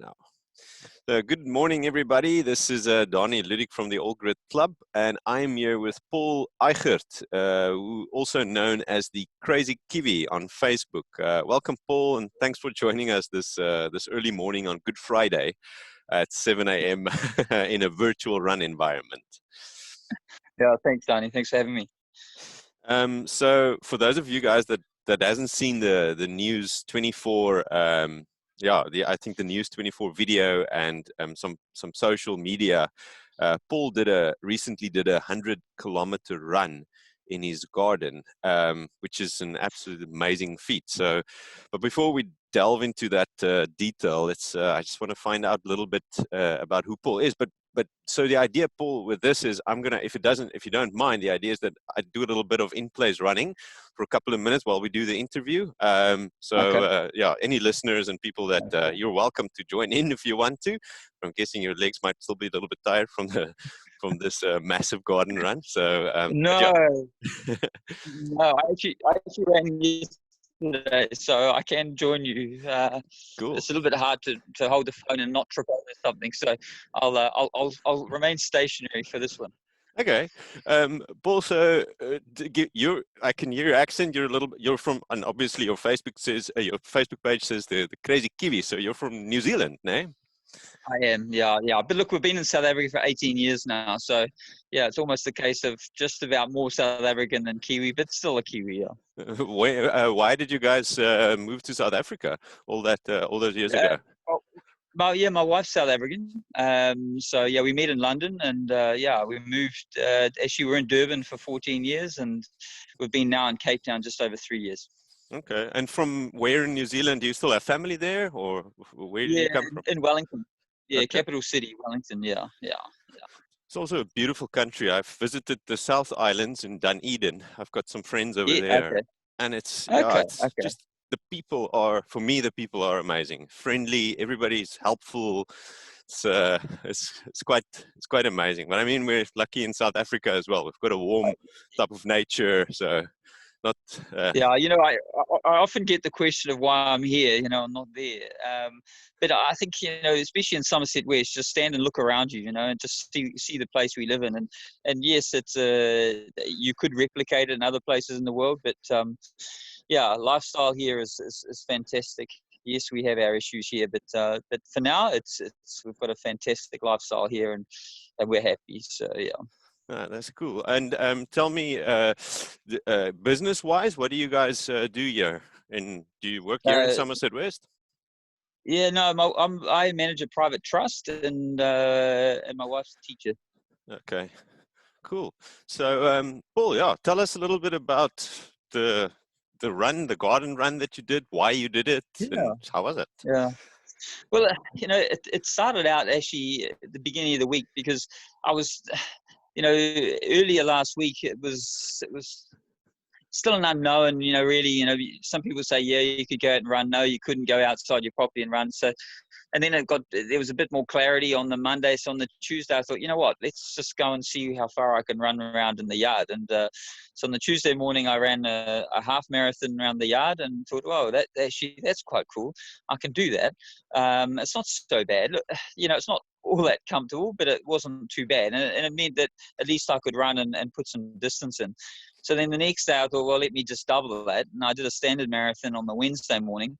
now. Good morning, everybody. This is Donnie Ludik from the Allgrit Club, and I'm here with Paul Eichert, also known as the Crazy Kiwi on Facebook. Welcome, Paul, and thanks for joining us this early morning on Good Friday at 7 a.m. in a virtual run environment. Yeah, thanks, Donnie. Thanks for having me. So for those of you guys that hasn't seen the News 24, I think the News 24 video and some social media, Paul recently did a 100-kilometer run in his garden, which is an absolute amazing feat. But before we delve into that detail, I just want to find out a little bit about who Paul is. But so the idea, Paul, with this is if you don't mind, the idea is that I do a little bit of in-place running for a couple of minutes while we do the interview. Okay. Any listeners and people that you're welcome to join in if you want to. I'm guessing your legs might still be a little bit tired from this massive garden run. So no, I actually ran yesterday, so I can join you. Cool. It's a little bit hard to hold the phone and not trip over something, so I'll remain stationary for this one. Okay, Paul. So I can hear your accent. You're from, and obviously your Facebook page says the Crazy Kiwi. So you're from New Zealand, no? I am, yeah. But look, we've been in South Africa for 18 years now, so yeah, it's almost the case of just about more South African than Kiwi, but still a Kiwi. Yeah. Why did you guys move to South Africa all those years ago? My wife's South African. So yeah, we met in London, and we moved. Actually, we're in Durban for 14 years, and we've been now in Cape Town just over 3 years. Okay, and from where in New Zealand? Do you still have family there, or where did you come from? In Wellington. Yeah, okay. Capital city, Wellington. Yeah. It's also a beautiful country. I've visited the South Islands in Dunedin. I've got some friends over there, okay. And it's okay. just the people are amazing, friendly. Everybody's helpful. It's quite amazing. But I mean, we're lucky in South Africa as well. We've got a warm type of nature, so not. Yeah, I often get the question of why I'm here. I'm not there. But I think especially in Somerset West, just stand and look around you, and just see the place we live in. And yes, it's you could replicate it in other places in the world, but lifestyle here is fantastic. Yes, we have our issues here, but for now, we've got a fantastic lifestyle here, and we're happy. So yeah. That's cool. And tell me, business-wise, what do you guys do here? And do you work here in Somerset West? Yeah, no, I manage a private trust, and my wife's a teacher. Okay, cool. So, Paul, tell us a little bit about the garden run that you did, why you did it, and how was it? Yeah. Well, it started out actually at the beginning of the week because I was, earlier last week it was still an unknown. Really, some people say, yeah, you could go out and run. No, you couldn't go outside your property and run. So, and then there was a bit more clarity on the Monday. So on the Tuesday, I thought, you know what, let's just go and see how far I can run around in the yard. And so on the Tuesday morning, I ran a half marathon around the yard and thought, whoa, that's quite cool. I can do that. It's not so bad. Look, it's not all that comfortable, but it wasn't too bad. And it meant that at least I could run and put some distance in. So then the next day I thought, well, let me just double that. And I did a standard marathon on the Wednesday morning.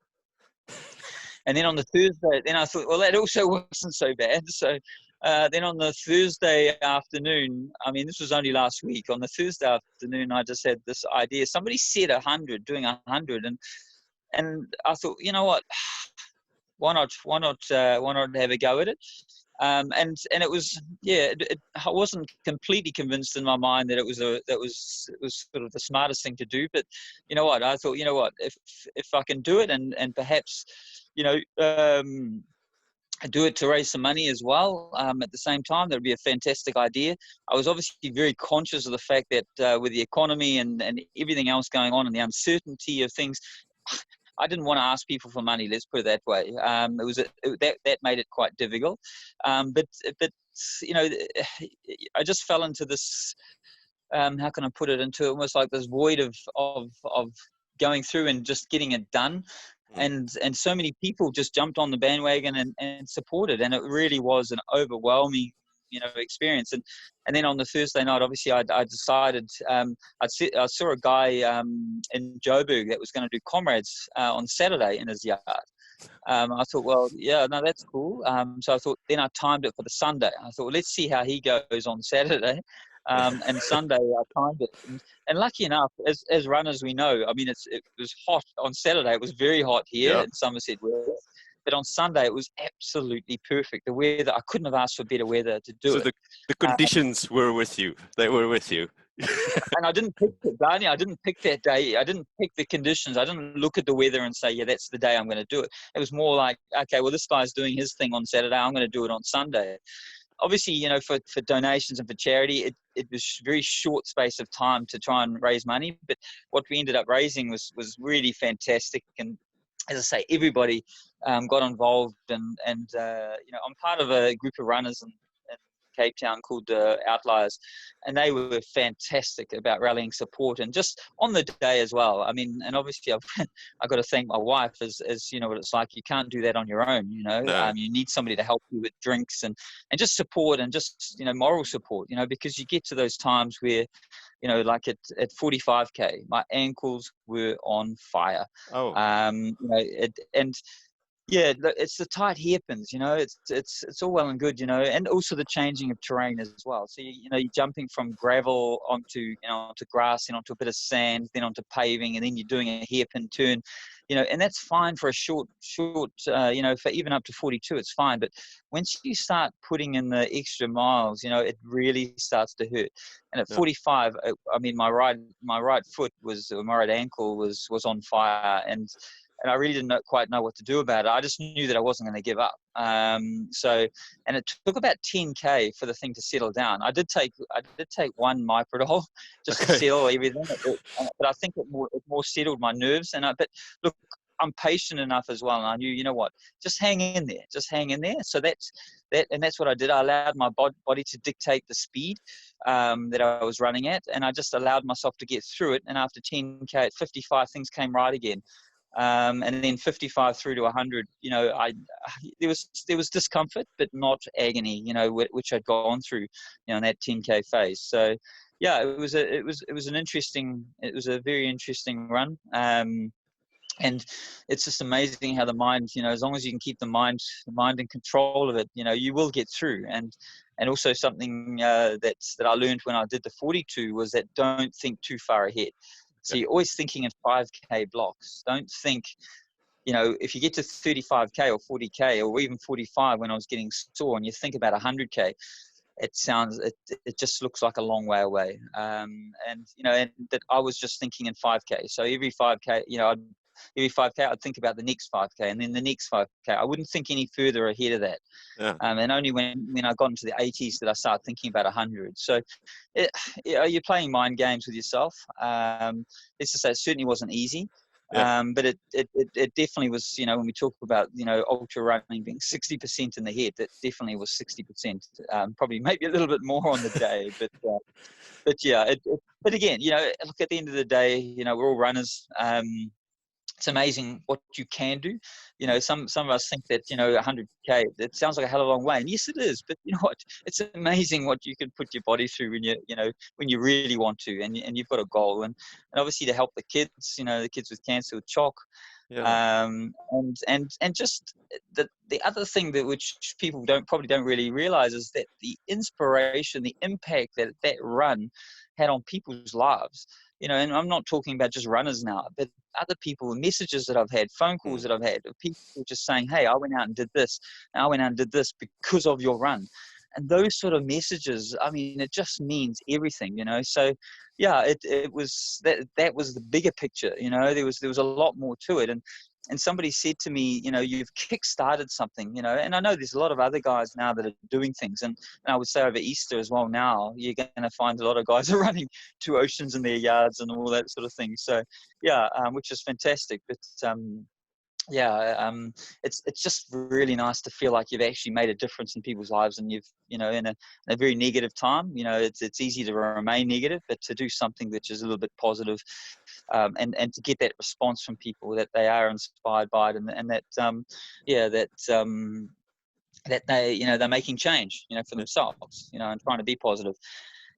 And then on the Thursday, then I thought, well, that also wasn't so bad. So then on the Thursday afternoon, I mean, this was only last week. On the Thursday afternoon, I just had this idea. Somebody said 100, doing 100. And I thought, you know what, why not have a go at it? And it was, I wasn't completely convinced in my mind that it was sort of the smartest thing to do. But you know what, I thought, if I can do it and perhaps, do it to raise some money as well at the same time, that would be a fantastic idea. I was obviously very conscious of the fact that with the economy and everything else going on and the uncertainty of things, I didn't want to ask people for money. Let's put it that way. That made it quite difficult. But I just fell into this. How can I put it? Into almost like this void of going through and just getting it done. and so many people just jumped on the bandwagon and supported, and it really was an overwhelming, experience. And then on the Thursday night, obviously, I decided I saw a guy in Joburg that was going to do comrades on Saturday in his yard. I thought, well, yeah, no, that's cool. So I thought, then I timed it for the Sunday. I thought, well, let's see how he goes on Saturday. And Sunday I timed it, and lucky enough, as runners we know, I mean, it was hot on Saturday. It was very hot here in Somerset, but on Sunday it was absolutely perfect. The weather, I couldn't have asked for better weather to do it. So the conditions were with you. They were with you. And I didn't pick it, Barney. I didn't pick that day. I didn't pick the conditions. I didn't look at the weather and say, yeah, that's the day I'm going to do it. It was more like, okay, well, this guy's doing his thing on Saturday. I'm going to do it on Sunday. Obviously, for donations and for charity, it was a very short space of time to try and raise money. But what we ended up raising was really fantastic. And as I say, everybody got involved. And I'm part of a group of runners in Cape Town called Outliers, and they were fantastic about rallying support, and just on the day as well. I mean, and obviously I've got to thank my wife, as you know what it's like. You can't do that on your own, No. You need somebody to help you with drinks and just support, and just moral support, because you get to those times where like at 45k my ankles were on fire. And yeah, it's the tight hairpins, it's all well and good, and also the changing of terrain as well. So, you're jumping from gravel onto grass, and onto a bit of sand, then onto paving, and then you're doing a hairpin turn, and that's fine for a short, for even up to 42, it's fine. But once you start putting in the extra miles, it really starts to hurt. And at 45, I mean, my right ankle was on fire, and I really didn't quite know what to do about it. I just knew that I wasn't going to give up. And it took about 10k for the thing to settle down. I did take one Miprodol just to settle everything, but I think it more settled my nerves. But look, I'm patient enough as well, and I knew, just hang in there. So that's what I did. I allowed my body to dictate the speed that I was running at, and I just allowed myself to get through it. And after 10k at 55, things came right again. And then 55 through to 100, there was discomfort, but not agony, which I'd gone through, in that 10k phase. So, yeah, it was a very interesting run. And it's just amazing how the mind, as long as you can keep the mind in control of it, you will get through. And also something that I learned when I did the 42 was that don't think too far ahead. So you're always thinking in 5k blocks. Don't think, if you get to 35k or 40k or even 45 when I was getting sore, and you think about 100k, it just looks like a long way away. And that I was just thinking in 5k. So every 5k, every 5k I'd think about the next 5k, and then the next 5k. I wouldn't think any further ahead of that. And only when I got into the 80s did I start thinking about 100. So you're playing mind games with yourself. Let's just say it certainly wasn't easy. But it definitely was, when we talk about, ultra running being 60% in the head, that definitely was 60%, probably maybe a little bit more on the day, but yeah, but again, look, at the end of the day, we're all runners. It's amazing what you can do. Some of us think that 100k, it sounds like a hell of a long way, and yes, it is. But you know what? It's amazing what you can put your body through when you really want to, and you've got a goal, and obviously to help the kids, the kids with cancer, with CHOC, and just the other thing which people probably don't really realize is that the inspiration, the impact that run had on people's lives. And I'm not talking about just runners now, but other people, messages that I've had, phone calls that I've had, of people just saying, hey, I went out and did this, and I went out and did this because of your run. And those sort of messages, I mean, it just means everything, So, yeah, it was that was the bigger picture, There was a lot more to it, and somebody said to me, you've kick-started something, and I know there's a lot of other guys now that are doing things, and I would say over Easter as well now, you're going to find a lot of guys are running 2 oceans in their yards and all that sort of thing. So, yeah, which is fantastic. But yeah, it's just really nice to feel like you've actually made a difference in people's lives, and you've, in a very negative time, it's easy to remain negative, but to do something which is a little bit positive, and to get that response from people that they are inspired by it, and that that they're making change, for themselves, and trying to be positive.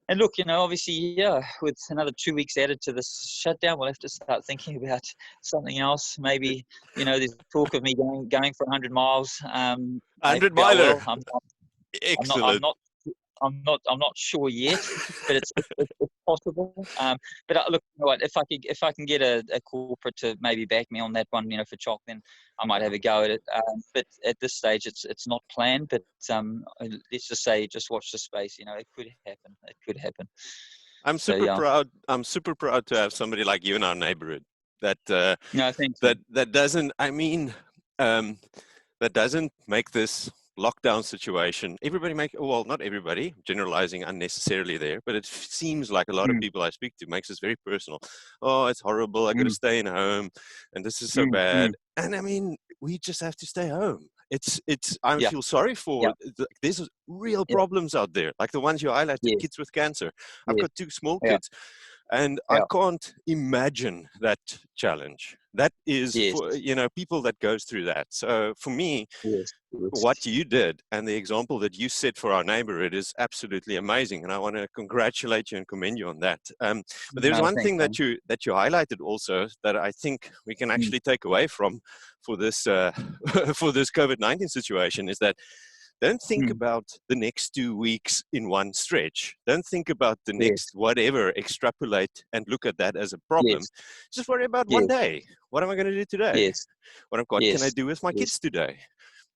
And look, obviously, yeah, with another 2 weeks added to this shutdown, we'll have to start thinking about something else. Maybe, there's talk of me going for 100 miles. Maybe 100 I miler. will. I'm not. I'm Excellent. not. I'm not sure yet, but it's possible. But look, you know what? If I can get a corporate to maybe back me on that one, for CHOC, then I might have a go at it. But at this stage, it's not planned. But let's just say, just watch the space. It could happen. It could happen. I'm So super yeah. proud. I'm super proud to have somebody like you in our neighborhood that No, thank you. that doesn't. I mean, that doesn't make this lockdown situation. Well, not everybody, generalizing unnecessarily there, but it seems like a lot of Mm, people I speak to makes this very personal. Oh, it's horrible. I got to mm, stay in home, and this is so mm, mm. bad. And I mean, we just have to stay home. I Yeah. feel sorry for, Yeah. there's real Yeah. problems out there, like the ones you highlighted, Yes. kids with cancer. I've Yes. got 2 small Yeah. kids, and I Yeah. can't imagine that challenge. That is Yes. for, people that goes through that. So for me, Yes. Yes. what you did and the example that you set for our neighborhood is absolutely amazing, and I want to congratulate you and commend you on that. But there's No, one thanks, thing man. that you highlighted also that I think we can Mm, actually take away from for this for this COVID-19 situation is that don't think mm. about the next 2 weeks in one stretch. Don't think about the Yes. next whatever, extrapolate and look at that as a problem. Yes. Just worry about one Yes. day. What am I going to do today? Yes. What can I Yes. do with my Yes. kids today?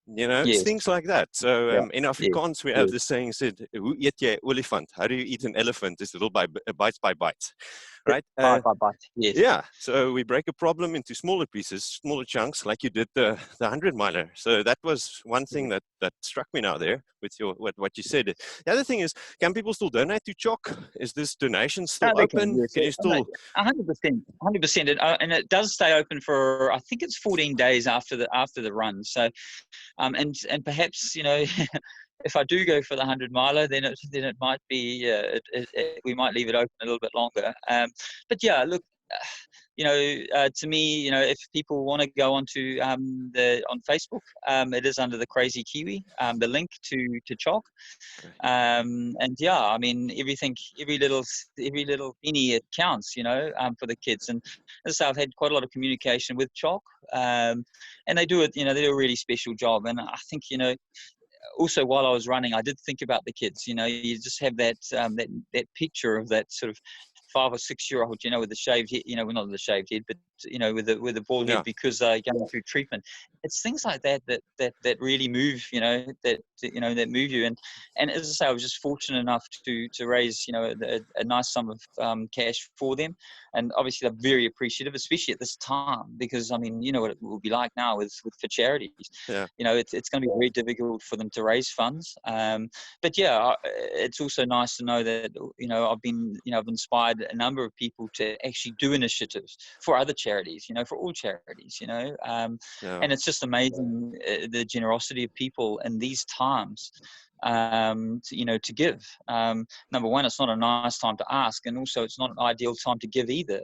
It's Yes. things like that. So Yeah. in Yes. Afrikaans, we have Yes. this saying said, "Hoe eet jy 'n olifant? How do you eat an elephant? It's little by bites by bites," right? Bye. Yes. Yeah, so we break a problem into smaller pieces, smaller chunks, like you did the 100 miler. So that was one thing that struck me now there with what you said. The other thing is, can people still donate to CHOC? Is this donation still They can. open? Yes. Can you still? 100%. 100%. And it does stay open for, I think it's 14 days after the run. So, and perhaps, if I do go for the 100 miler, then it might be, we might leave it open a little bit longer. But yeah, look, to me, if people want to go onto on Facebook, it is under the Crazy Kiwi, the link to CHOC. Okay. And yeah, I mean, every little penny, it counts, for the kids. And as I say, I've had quite a lot of communication with CHOC, and they do it, they do a really special job. And I think, also while I was running, I did think about the kids. You just have that that picture of that sort of 5 or 6 year old, with the shaved head, well, not the shaved head, but with the bald head, Yeah. because they're going through treatment. It's things like that really move, that move you. And as I say, I was just fortunate enough to raise, a nice sum of cash for them, and obviously they're very appreciative, especially at this time, because I mean, what it will be like now for charities. Yeah. It's going to be very difficult for them to raise funds. But yeah, it's also nice to know that I've inspired a number of people to actually do initiatives for other charities, for all charities, Yeah. and it's just amazing, the generosity of people in these times, to give. Number one, it's not a nice time to ask, and also it's not an ideal time to give either,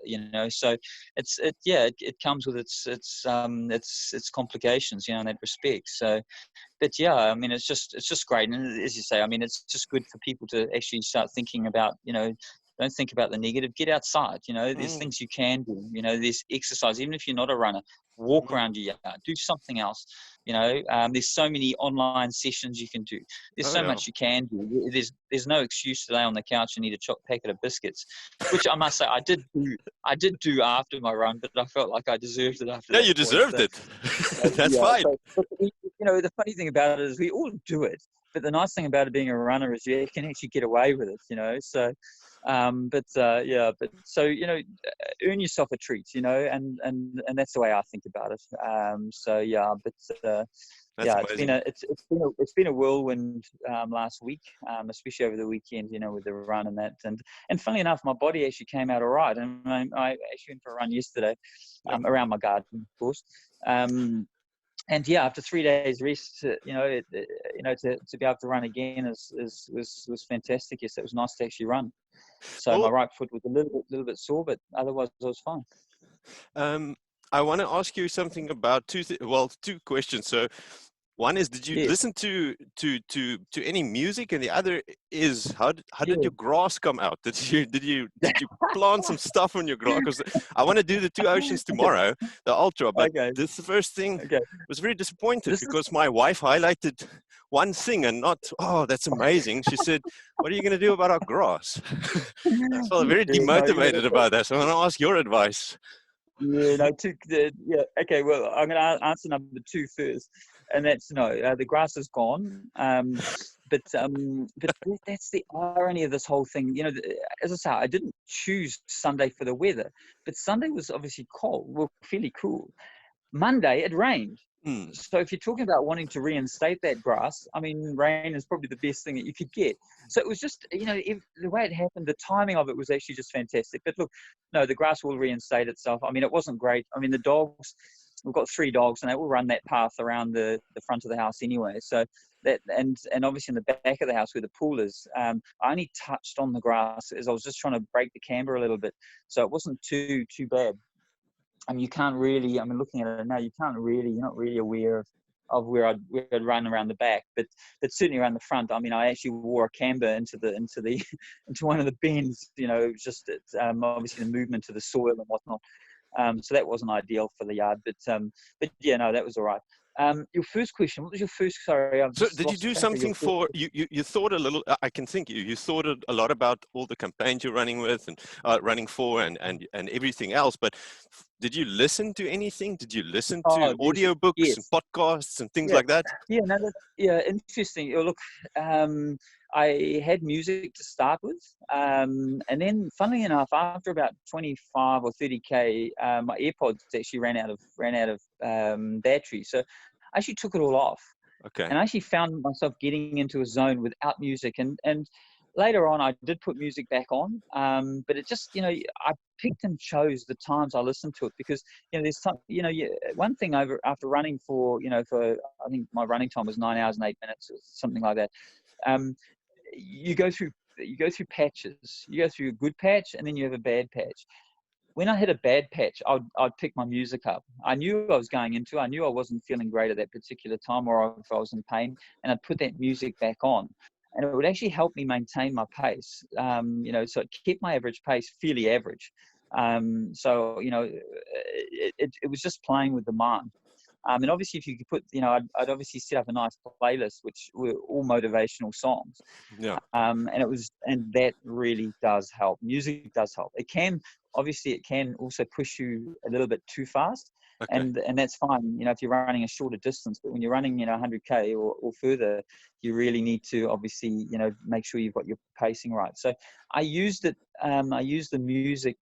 so it comes with its complications, in that respect. So, but yeah, I mean, it's just great. And as you say, I mean, it's just good for people to actually start thinking about, don't think about the negative. Get outside. There's Mm. things you can do. There's exercise. Even if you're not a runner, walk Mm. around your yard. Do something else. There's so many online sessions you can do. There's Oh so yeah. much you can do. There's no excuse to lay on the couch and eat a packet of biscuits, which I must say I did do after my run, but I felt like I deserved it after Yeah, that you point. deserved So, it. That's yeah. fine. So, but the funny thing about it is we all do it. But the nice thing about it being a runner is you can actually get away with it, So, but so earn yourself a treat, and that's the way I think about it. So yeah, but That's Yeah, amazing. it's been a whirlwind last week, especially over the weekend, with the run and that, and funnily enough, my body actually came out all right, and I actually went for a run yesterday, Yeah. around my garden, of course, and yeah, after 3 days rest, to be able to run again was fantastic. Yes, it was nice to actually run. So my Well, right foot was a little bit sore, but otherwise I was fine. I want to ask you something about two questions. So, one is, did you Yes. listen to any music, and the other is, how did Yeah. your grass come out? Did you plant some stuff on your grass? Because I want to do the 2 Oceans tomorrow, the ultra. But Okay. this the first thing, Okay. was very disappointed This is because my wife highlighted one thing and not, oh, that's amazing. She said, what are you going to do about our grass? I felt very yeah, no, demotivated about that. So I want to ask your advice. yeah, no, yeah. Okay, well, I'm going to answer number two first, and that's no. The grass is gone. But that's the irony of this whole thing. As I say, I didn't choose Sunday for the weather, but Sunday was obviously cold, well, fairly cool. Monday it rained. Hmm. So if you're talking about wanting to reinstate that grass, I mean, rain is probably the best thing that you could get. So it was just, the way it happened, the timing of it was actually just fantastic. But look, no, the grass will reinstate itself. I mean, it wasn't great. I mean, the dogs, we've got 3 dogs, and they will run that path around the front of the house anyway. So that, and obviously in the back of the house where the pool is, I only touched on the grass as I was just trying to break the camber a little bit. So it wasn't too bad. You can't really, looking at it now, you're not really aware of where I'd run around the back, but certainly around the front. I mean, I actually wore a camber into into one of the bends, just obviously the movement to the soil and whatnot. So that wasn't ideal for the yard, but yeah, no, that was all right. Your first question, what was your first, sorry, I've So just did you lost do track of your something first. for you thought a little, I can think you thought a lot about all the campaigns you're running with and running for and everything else, but did you listen to anything? Did you listen to Oh, audiobooks and yes. podcasts and things Yeah, like that? yeah, no, interesting. Look, I had music to start with, and then, funnily enough, after about 25 or 30k, my AirPods actually ran out of battery. So I actually took it all off, Okay. and I actually found myself getting into a zone without music. And later on, I did put music back on, but it just, I picked and chose the times I listened to it, because there's some, one thing after running for I think my running time was 9 hours and 8 minutes or something like that. You go through patches. You go through a good patch, and then you have a bad patch. When I hit a bad patch, I'd pick my music up. I knew I was going into. I knew I wasn't feeling great at that particular time, or if I was in pain, and I'd put that music back on, and it would actually help me maintain my pace. So it kept my average pace fairly average. It was just playing with the mind. And obviously, if you could put, I'd obviously set up a nice playlist, which were all motivational songs. Yeah. And that really does help. Music does help. It can also push you a little bit too fast. Okay. And that's fine, if you're running a shorter distance, but when you're running, 100k or further, you really need to obviously, make sure you've got your pacing right. So I used the music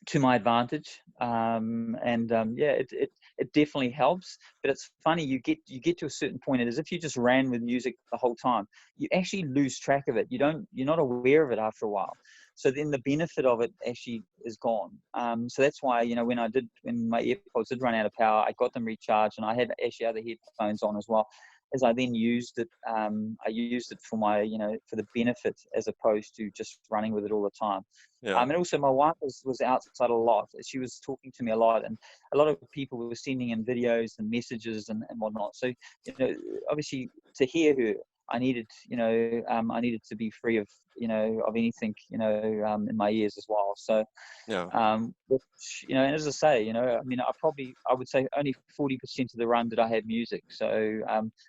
to my advantage, it definitely helps. But it's funny, you get to a certain point, and as if you just ran with music the whole time, you actually lose track of it. You're not aware of it after a while, so then the benefit of it actually is gone. So that's why, when my AirPods did run out of power, I got them recharged, and I had actually other headphones on as well, as I then used it. I used it for for the benefit, as opposed to just running with it all the time. Yeah. And also, my wife was outside a lot. She was talking to me a lot, and a lot of people were sending in videos and messages and whatnot. So, obviously, to hear her, I needed to be free of anything, in my ears as well. So, Yeah. which, and as I say, I would say only 40% of the run did I have music. So,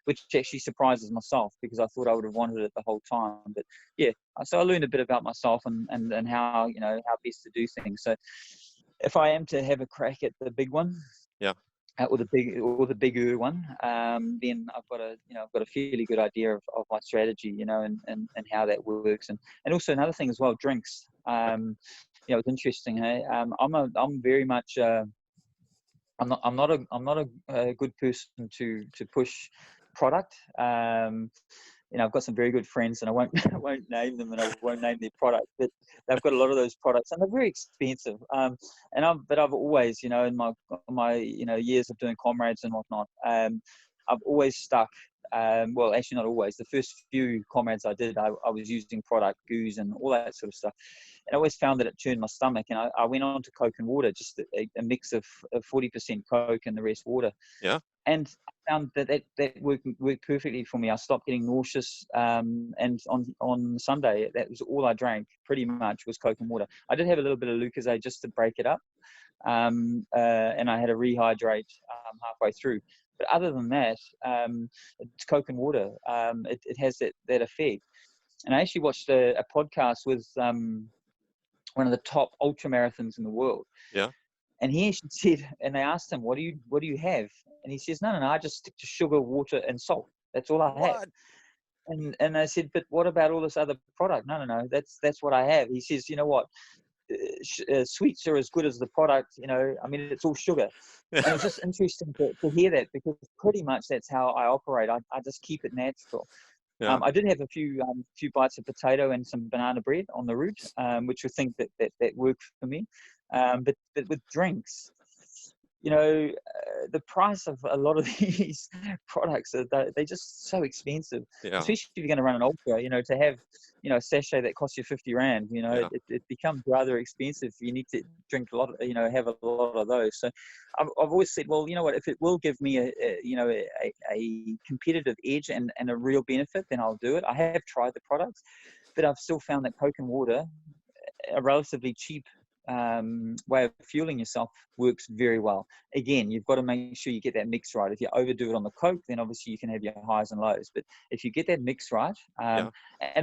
which actually surprises myself, because I thought I would have wanted it the whole time. But yeah, so I learned a bit about myself and how, how best to do things. So if I am to have a crack at the big one, Yeah. or the bigger one, then I've got a fairly good idea of my strategy, and how that works. And also another thing as well, drinks. It's interesting. Hey, I'm very much I'm not a good person to push product. I've got some very good friends, and I won't I won't name them, and I won't name their product, but they've got a lot of those products, and they're very expensive. But I've always, in my years of doing comrades and whatnot, I've always stuck. Well, actually, not always. The first few comrades I did, I was using product goos and all that sort of stuff, and I always found that it churned my stomach. And I went on to Coke and water, just a mix of 40% Coke and the rest water. Yeah. And I found that worked perfectly for me. I stopped getting nauseous, and on Sunday, that was all I drank. Pretty much was Coke and water. I did have a little bit of Lucozade just to break it up, and I had to rehydrate halfway through. But other than that, it's Coke and water. It has that effect. And I actually watched a podcast with one of the top ultra marathons in the world. Yeah. And he actually said, and they asked him, what do you have? And he says, no, I just stick to sugar, water, and salt. That's all I have. And I said, but what about all this other product? No, that's what I have. He says, you know what? Sweets are as good as the product. I mean, it's all sugar. And it was just interesting to hear that, because pretty much that's how I operate. I just keep it natural. Yeah. I did have a few bites of potato and some banana bread on the route, which I think that worked for me. But with drinks, the price of a lot of these products, they're just so expensive, especially if you're going to run an ultra. To have a sachet that costs you 50 rand, it becomes rather expensive. You need to drink a lot, have a lot of those. So I've always said, well, you know what, if it will give me a competitive edge and a real benefit, then I'll do it. I have tried the products, but I've still found that Coke and water, a relatively cheap way of fueling yourself, works very well. Again, you've got to make sure you get that mix right. If you overdo it on the Coke, then obviously you can have your highs and lows. But if you get that mix right, and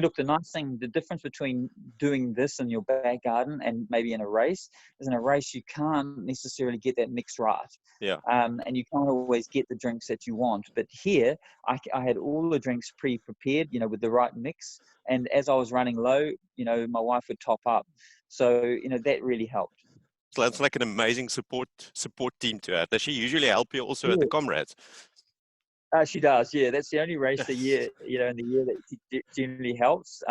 look, the difference between doing this in your back garden and maybe in a race is, in a race you can't necessarily get that mix right. And you can't always get the drinks that you want. But here, I had all the drinks pre-prepared, with the right mix. And as I was running low, my wife would top up. So, that really helped. So that's like an amazing support team to have. Does she usually help you also at the comrades? She does, yeah. That's the only race a year, in the year that she generally helps.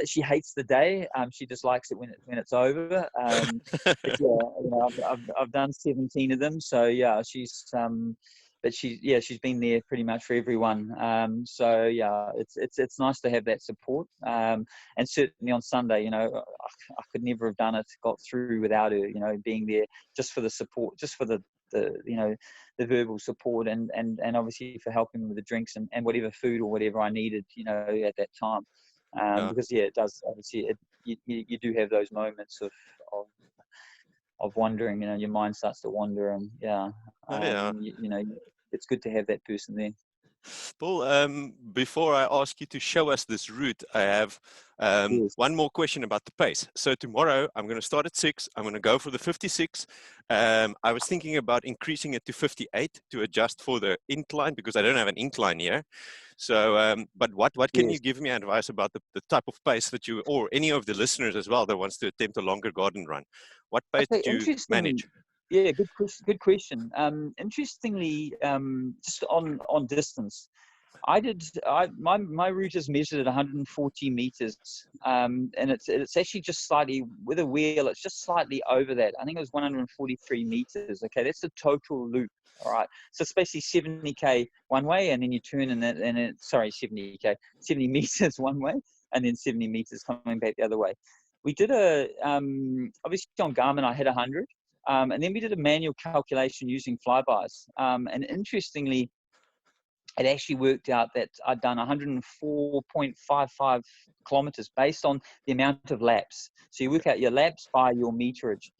She hates the day. She just likes it when it's over. But yeah, I've done 17 of them. So yeah, she's been there pretty much for everyone. So yeah, it's nice to have that support. And certainly on Sunday, I could never have done it, got through without her, being there just for the support, just for the verbal support, and obviously for helping me with the drinks and whatever food or whatever I needed, at that time. Because it does, obviously you do have those moments of wondering, your mind starts to wander, and it's good to have that person there. Paul, before I ask you to show us this route, I have one more question about the pace. So tomorrow I'm going to start at 6. I'm going to go for the 56. I was thinking about increasing it to 58 to adjust for the incline, because I don't have an incline here. So, but what can you give me advice about the type of pace that you, or any of the listeners as well that wants to attempt a longer garden run? What pace did you manage? Yeah, good question. Interestingly, just on distance, my route is measured at 140 meters, and it's actually just slightly, with a wheel, it's just slightly over that. I think it was 143 meters. Okay, that's the total loop. All right, so it's basically 70k one way, and then you turn 70 meters one way, and then 70 meters coming back the other way. We did obviously on Garmin I hit 100. And then we did a manual calculation using flybys. And interestingly, it actually worked out that I'd done 104.55 kilometers based on the amount of laps. So you work out your laps by your meterage.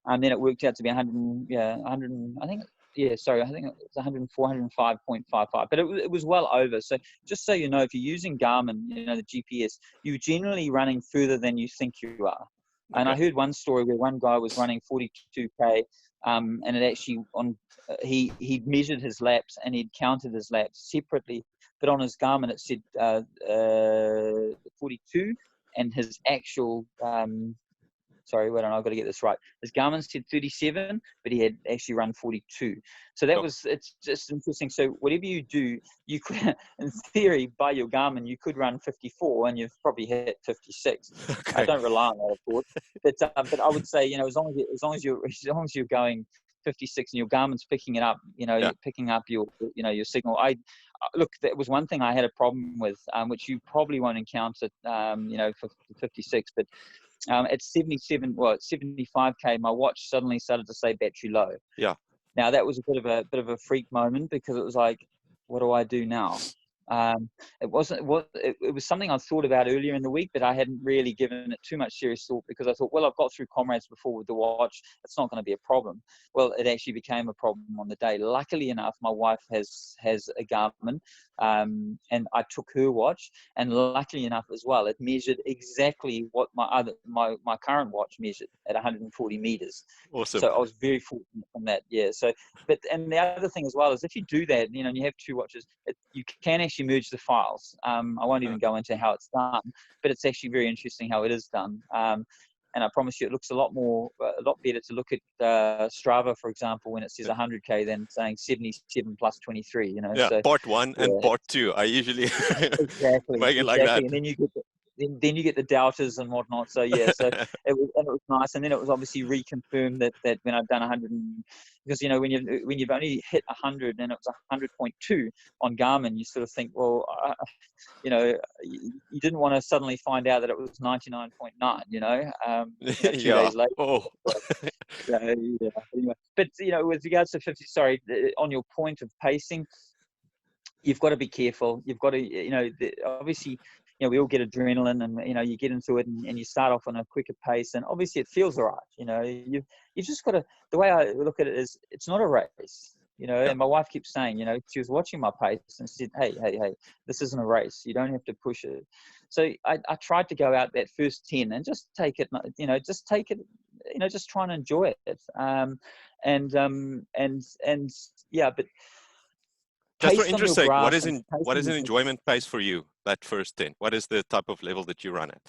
And then it worked out to be 105.55. But it was well over. So just so you know, if you're using Garmin, the GPS, you're generally running further than you think you are. Okay. And I heard one story where one guy was running 42k, and it actually he'd measured his laps and he'd counted his laps separately, but on his Garmin it said 42, and his actual sorry, wait on, I've got to get this right. His Garmin said 37, but he had actually run 42. So that was, it's just interesting. So whatever you do, you could, in theory, by your Garmin, you could run 54 and you've probably hit 56. Okay. I don't rely on that, of course, but I would say, as long as you're going 56 and your Garmin's picking it up, picking up your signal. Look, that was one thing I had a problem with, which you probably won't encounter, for 56, but at 75k, my watch suddenly started to say battery low. Yeah. Now that was a bit of a freak moment, because it was like, what do I do now? It was something I thought about earlier in the week, but I hadn't really given it too much serious thought, because I thought, well, I've got through comrades before with the watch, it's not going to be a problem. Well, it actually became a problem on the day. Luckily enough, my wife has a Garmin, and I took her watch, and luckily enough as well, it measured exactly what my current watch measured at 140 meters. Awesome. So I was very fortunate from that. Yeah. So, and the other thing as well is, if you do that, and you have two watches, you can actually merge the files. I won't even go into how it's done, but it's actually very interesting how it is done. And I promise you, it looks a lot better to look at Strava, for example, when it says 100k than saying 77 plus 23. Yeah, so, part 1 and part 2. I usually make it like that. And then you get the doubters and whatnot. So yeah, so it was nice. And then it was obviously reconfirmed that when I've done 100, because when you've only hit 100 and it was 100.2 on Garmin, you sort of think, well, you didn't want to suddenly find out that it was 99.9. 2 days later. Oh. Yeah. Anyway, but with regards to 50, sorry, on your point of pacing, you've got to be careful. You've got to, obviously, we all get adrenaline, and you get into it, and you start off on a quicker pace, and obviously it feels all right. You've just got to. The way I look at it is, it's not a race. And my wife keeps saying, she was watching my pace and said, hey, this isn't a race. You don't have to push it. So I tried to go out that first 10 and just take it, just try and enjoy it. But just for interest sake, what is an enjoyment pace for you, that first 10? What is the type of level that you run at?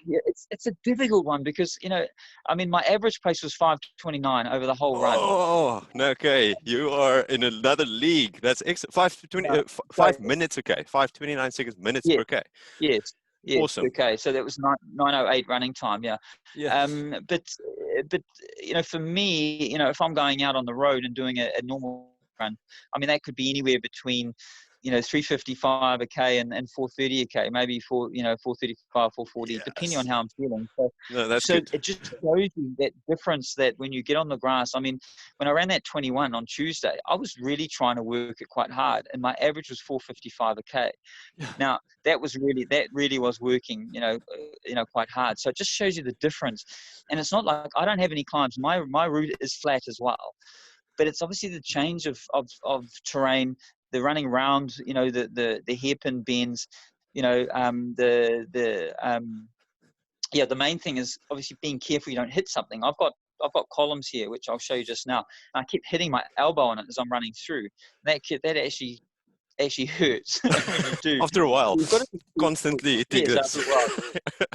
Yeah, it's a difficult one, because my average pace was 5:29 over the whole run. Oh, okay, you are in another league. That's 5 minutes. Okay, 5:29 seconds minutes per K. Yes. Awesome. Okay, so that was 9:08 running time. Yeah. But for me, if I'm going out on the road and doing a normal run, that could be anywhere between 355 a K and 430 a K, maybe 435, 440, depending on how I'm feeling. That's good. It just shows you that difference, that when you get on the grass, when I ran that 21 on Tuesday, I was really trying to work it quite hard, and my average was 455 a K. Yeah. Now that really was working, quite hard. So it just shows you the difference. And it's not like I don't have any climbs. My route is flat as well, but it's obviously the change of terrain, the running around, the hairpin bends, the main thing is obviously being careful you don't hit something. I've got columns here, which I'll show you just now, and I keep hitting my elbow on it as I'm running through. That actually hurts when you do. After a while, constantly hitting this. After a while.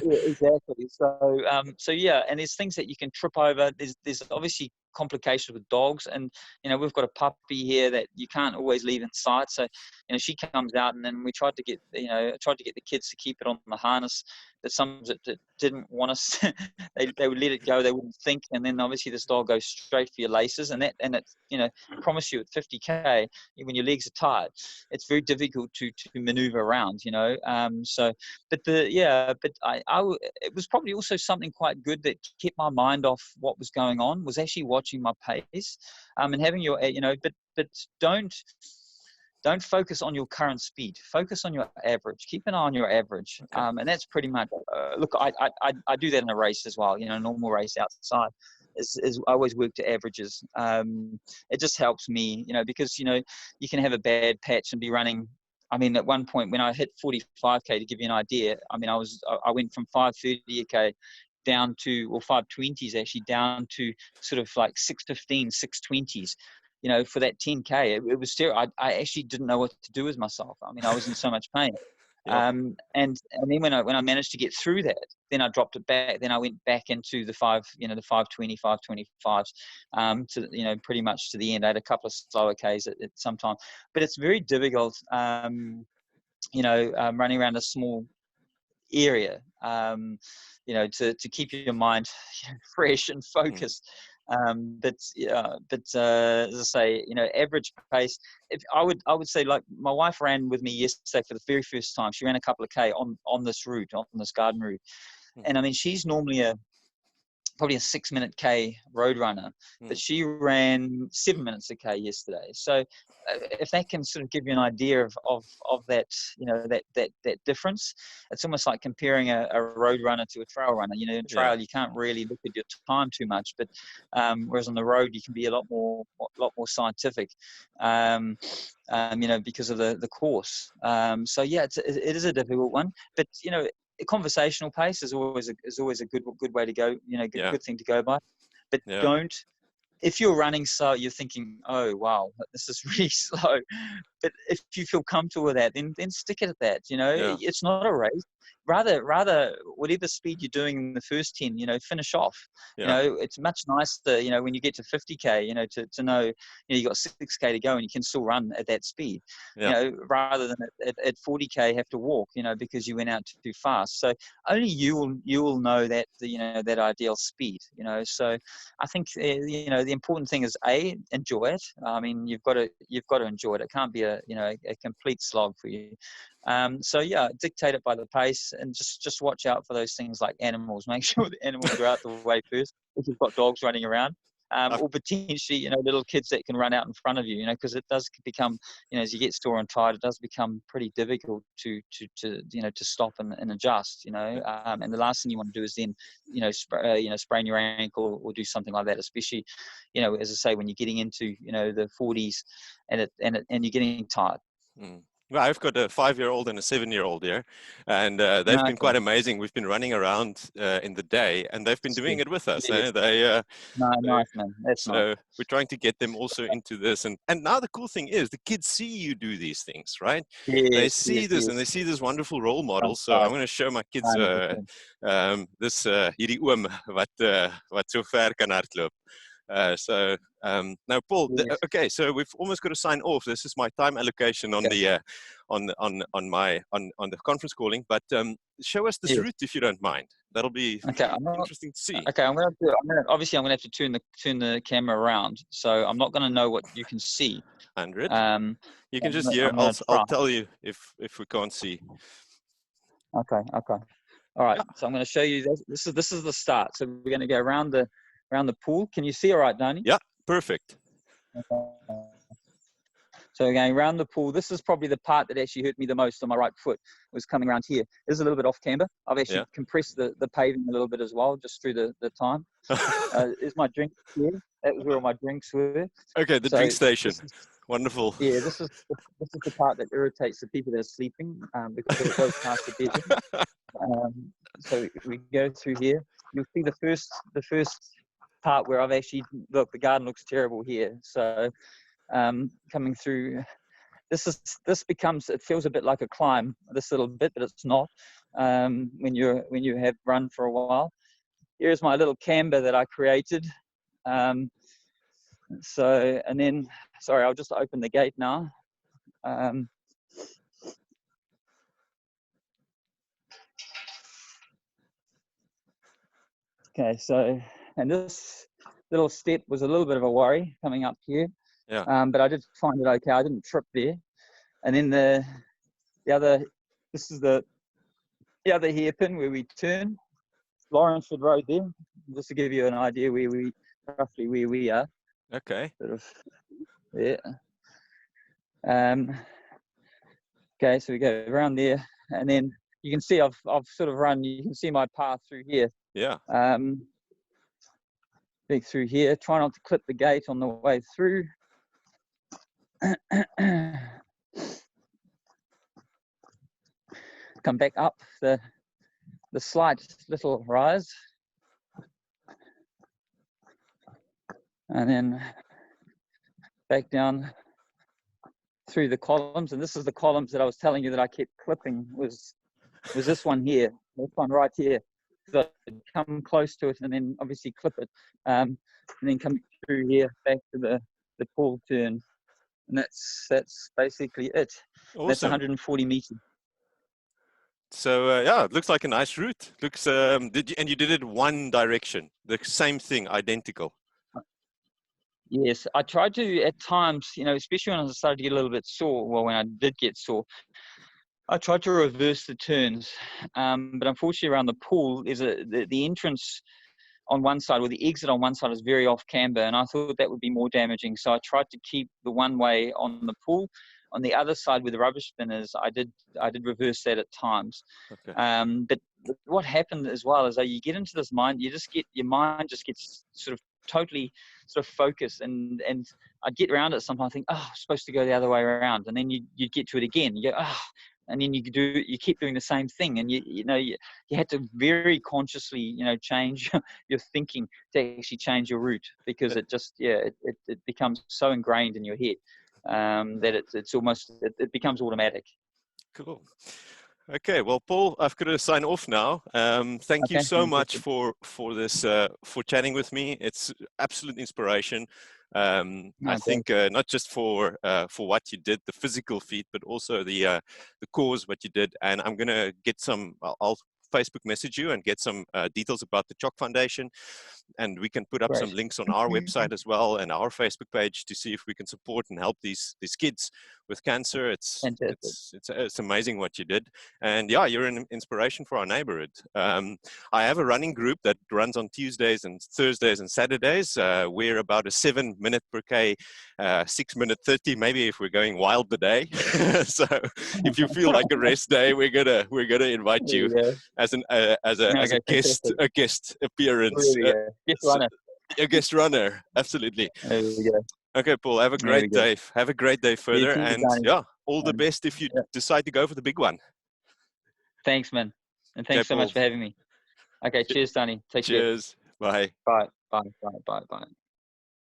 Yeah, exactly. So and there's things that you can trip over. There's obviously complications with dogs, and we've got a puppy here that you can't always leave in sight. So she comes out, and then we tried to get the kids to keep it on the harness, but some that didn't want us. they would let it go. They wouldn't think, and then obviously this dog goes straight for your laces, and it promise you at 50k, when your legs are tired, it's very difficult to maneuver around. It was probably also something quite good that kept my mind off what was going on, was actually watching my pace, and having your but don't focus on your current speed. Focus on your average. Keep an eye on your average. Okay. And that's pretty much, look, I do that in a race as well, a normal race outside. Is I always work to averages. It just helps me, because, you can have a bad patch and be running. At one point when I hit 45k, to give you an idea, I went from 530k down to, 520s actually, down to sort of like 615, 620s. For that 10k, it was terrible. I actually didn't know what to do with myself. I was in so much pain. Yeah. And then when I managed to get through that, then I dropped it back. Then I went back into the 520, 525s, to pretty much to the end. I had a couple of slower Ks at some time, but it's very difficult, running around a small area, to keep your mind fresh and focused. As I say, average pace. If I would say, like, my wife ran with me yesterday for the very first time. She ran a couple of K on this route, on this garden route, and I mean, she's normally probably a 6-minute K road runner, but she ran 7 minutes a K yesterday. So if that can sort of give you an idea of that, that difference, it's almost like comparing a road runner to a trail runner. In trail, you can't really look at your time too much, but whereas on the road, you can be a lot more scientific, because of the course. So yeah, it is a difficult one, but a conversational pace is always a good way to go. Good thing to go by. But don't. If you're running slow, you're thinking, oh wow, this is really slow. But if you feel comfortable with that, then stick it at that. It's not a race. Rather, whatever speed you're doing in the first 10, finish off. It's much nicer, when you get to 50K, to know, you got 6K to go and you can still run at that speed. Rather than at 40K have to walk, because you went out too fast. So only you will know that, that ideal speed. So I think the important thing is enjoy it. I mean, you've got to enjoy it. It can't be a complete slog for you. Dictate it by the pace, and just watch out for those things like animals. Make sure the animals are out the way first if you've got dogs running around, or potentially little kids that can run out in front of you. Because it does become, as you get sore and tired, it does become pretty difficult to stop and adjust. And the last thing you want to do is then sprain your ankle or do something like that, especially as I say, when you're getting into the 40s and you're getting tired. Well, I've got a 5-year-old and a 7-year-old here, and they've been quite amazing. We've been running around in the day, and they've been doing it with us. Nice, man. That's so nice. we're trying to get them also into this. And now the cool thing is the kids see you do these things, right? They see this, and they see this wonderful role model. So I'm going to show my kids this hierdie oom wat so ver kan hardloop. Now, Paul. Okay, so we've almost got to sign off. This is my time allocation on the conference calling. But show us this route if you don't mind. That'll be interesting to see. Okay, I'm gonna have to turn the camera around, so I'm not gonna know what you can see. 100. You can just hear. I'll tell you if we can't see. Okay. All right. So I'm going to show you this. This is the start. So we're going to go around the pool. Can you see all right, Donnie? Yeah, perfect. Okay. So we're going around the pool. This is probably the part that actually hurt me the most on my right foot, was coming around here. This is a little bit off camber. I've actually compressed the paving a little bit as well, just through the time. Is my drink here? That was where all my drinks were. Okay, the drink station. Wonderful. Yeah, this is the part that irritates the people that are sleeping, because it goes past the bedroom. So we go through here. You'll see the first part where I've actually the garden looks terrible here. So coming through, it feels a bit like a climb, this little bit, but it's not. When you have run for a while. Here's my little camber that I created. And then, sorry, I'll just open the gate now. Okay, so, and this little step was a little bit of a worry coming up here. Yeah. But I did find it okay. I didn't trip there. And then the this is the other hairpin where we turn. Lawrenceford Road there, just to give you an idea roughly where we are. Okay. Sort of there. Okay, so we go around there, and then you can see I've sort of run. You can see my path through here. Yeah. Big through here. Try not to clip the gate on the way through. Come back up the slight little rise, and then back down through the columns, and this is the columns that I was telling you that I kept clipping, was this one here, this one right here. So I'd come close to it and then obviously clip it, and then come through here back to the pull turn, and that's basically it. Awesome. That's 140 meters. So yeah, it looks like a nice route. Looks and you did it one direction, the same thing, identical. Yes, I tried to at times, especially when I started to get a little bit sore. Well, when I did get sore, I tried to reverse the turns, but unfortunately around the pool is the entrance on one side, or the exit on one side, is very off camber, and I thought that would be more damaging. So I tried to keep the one way on the pool. On the other side with the rubber spinners, I did reverse that at times. Okay. But what happened as well is that you get into this mind, your mind just gets sort of totally sort of focused, and I'd get around it sometimes, I think, oh, I'm supposed to go the other way around, and then you'd get to it again, you go, oh, and then you keep doing the same thing, and you had to very consciously change your thinking to actually change your route, because it just it becomes so ingrained in your head that it's almost it becomes automatic. Cool. Okay, well, Paul, I've got to sign off now. Thank you so much for this, for chatting with me. It's absolute inspiration. I think not just for what you did, the physical feat, but also the cause, what you did. And I'm going to get I'll Facebook message you and get some details about the CHOC Foundation. And we can put up some links on our website as well, and our Facebook page, to see if we can support and help these kids with cancer. It's amazing what you did, and yeah, you're an inspiration for our neighborhood. I have a running group that runs on Tuesdays and Thursdays and Saturdays. We're about a 7 minute per K, 6 minute 30, maybe if we're going wild the day. So if you feel like a rest day, we're gonna invite you as a guest appearance. A guest runner, absolutely. There we go. Okay, Paul, have a great day. Have a great day further, and yeah, all the best if you decide to go for the big one. Thanks, man, and thanks so much for having me. Okay, cheers, Danny. Take care. Cheers. Bye. Bye. Bye. Bye. Bye. Bye.